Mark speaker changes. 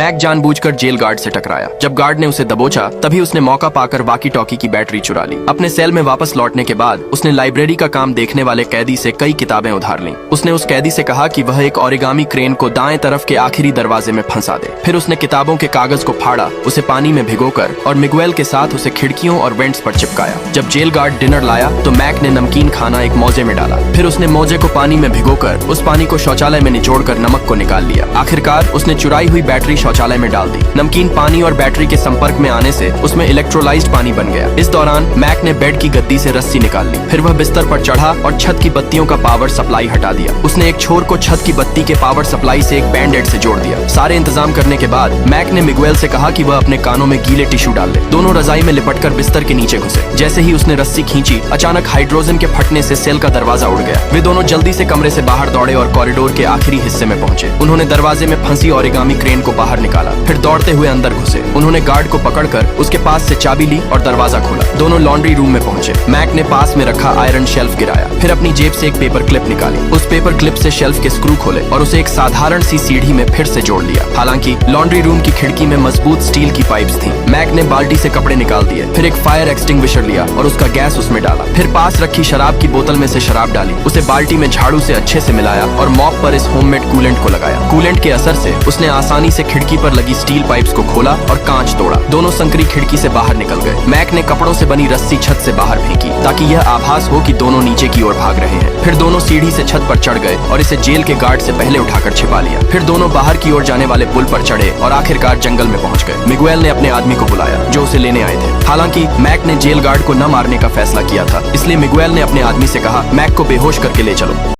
Speaker 1: Mac जानबूझकर jail guard से टकराया। जब गार्ड ने उसे दबोचा तभी उसने मौका पाकर वाकी टॉकी की बैटरी चुरा ली। अपने सेल में वापस लौटने के बाद उसने लाइब्रेरी का काम देखने वाले कैदी से कई किताबें उधार लीं। उसने उस कैदी से कहा कि वह एक ओरिगामी क्रेन को दाएं तरफ के आखिरी दरवाजे में फंसा दे। फिर उसने किताबों के कागज को फाड़ा, उसे पानी में भिगोकर और मिगुएल के साथ उसे खिड़कियों और वेंट्स पर चिपकाया। जब जेल गार्ड डिनर लाया तो मैक ने नमकीन खाना एक मोजे में डाला। फिर उसने मोजे को पानी में भिगोकर उस पानी को शौचालय में निचोड़कर नमक को निकाल लिया। आखिरकार उसने चुराई हुई बैटरी शौचालय में डाल दी। नमकीन पानी और बैटरी के संपर्क में आने से उसमें इलेक्ट्रोलाइज्ड पानी बन गया। इस दौरान मैक ने बेड की गद्दी से रस्सी निकाल ली। फिर वह बिस्तर पर चढ़ा और छत की बत्तियों का पावर सप्लाई हटा दिया। उसने एक छोर को छत की बत्ती के पावर सप्लाई से एक बैंड एड से जोड़ दिया। सारे इंतजाम करने के बाद मैक ने मिगुएल से कहा कि वह अपने कानों में गीले टिश्यू डाल ले। दोनों रजाई में लिपटकर बिस्तर के नीचे घुसे। जैसे ही उसने रस्सी खींची, अचानक हाइड्रोजन के फटने से सेल का दरवाजा उड़ गया। वे दोनों जल्दी से कमरे से बाहर दौड़े और कॉरिडोर के आखिरी हिस्से में पहुंचे। उन्होंने दरवाजे में फंसी ओरिगामी क्रेन को बाहर निकाला। फिर दौड़ते हुए अंदर घुसे। उन्होंने गार्ड को पकड़कर उसके पास से चाबी ली और दरवाजा खोला। दोनों लॉन्ड्री रूम में पहुंचे। मैक ने पास में रखा आयरन शेल्फ गिराया। फिर अपनी जेब से एक पेपर क्लिप निकाली। उस पेपर क्लिप से शेल्फ के स्क्रू खोले और उसे एक साधारण सी सीढ़ी में फिर से जोड़ लिया। हालांकि लॉन्ड्री रूम की खिड़की में मजबूत स्टील की पाइप्स थीं। मैक ने बाल्टी से कपड़े निकाल दिए। फिर एक फायर एक्सटिंग्विशर लिया और उसका गैस उसमें डाला। फिर पास रखी शराब की बोतल में से शराब डाली। उसे बाल्टी में झाड़ू से अच्छे से मिलाया और मॉप पर इस होममेड कूलेंट को लगाया। कूलेंट के असर से उसने आसानी से खिड़की पर लगी स्टील पाइप्स को खोला और कांच तोड़ा। दोनों संकरी खिड़की से बाहर निकल गए। मैक ने कपड़ों से बनी रस्सी छत से बाहर फेंकी ताकि यह आभास हो कि दोनों नीचे की ओर भाग रहे हैं। फिर दोनों सीढ़ी से छत पर चढ़ गए और इसे जेल के गार्ड से पहले उठाकर छिपा लिया। फिर दोनों बाहर की ओर जाने वाले पुल पर चढ़े और आखिरकार जंगल में पहुंच गए। मिगुएल ने अपने आदमी को बुलाया जो उसे लेने आए थे। हालांकि मैक ने जेल गार्ड को न मारने का फैसला किया था, इसलिए मिगुएल ने अपने आदमी से कहा, मैक को बेहोश करके ले चलो।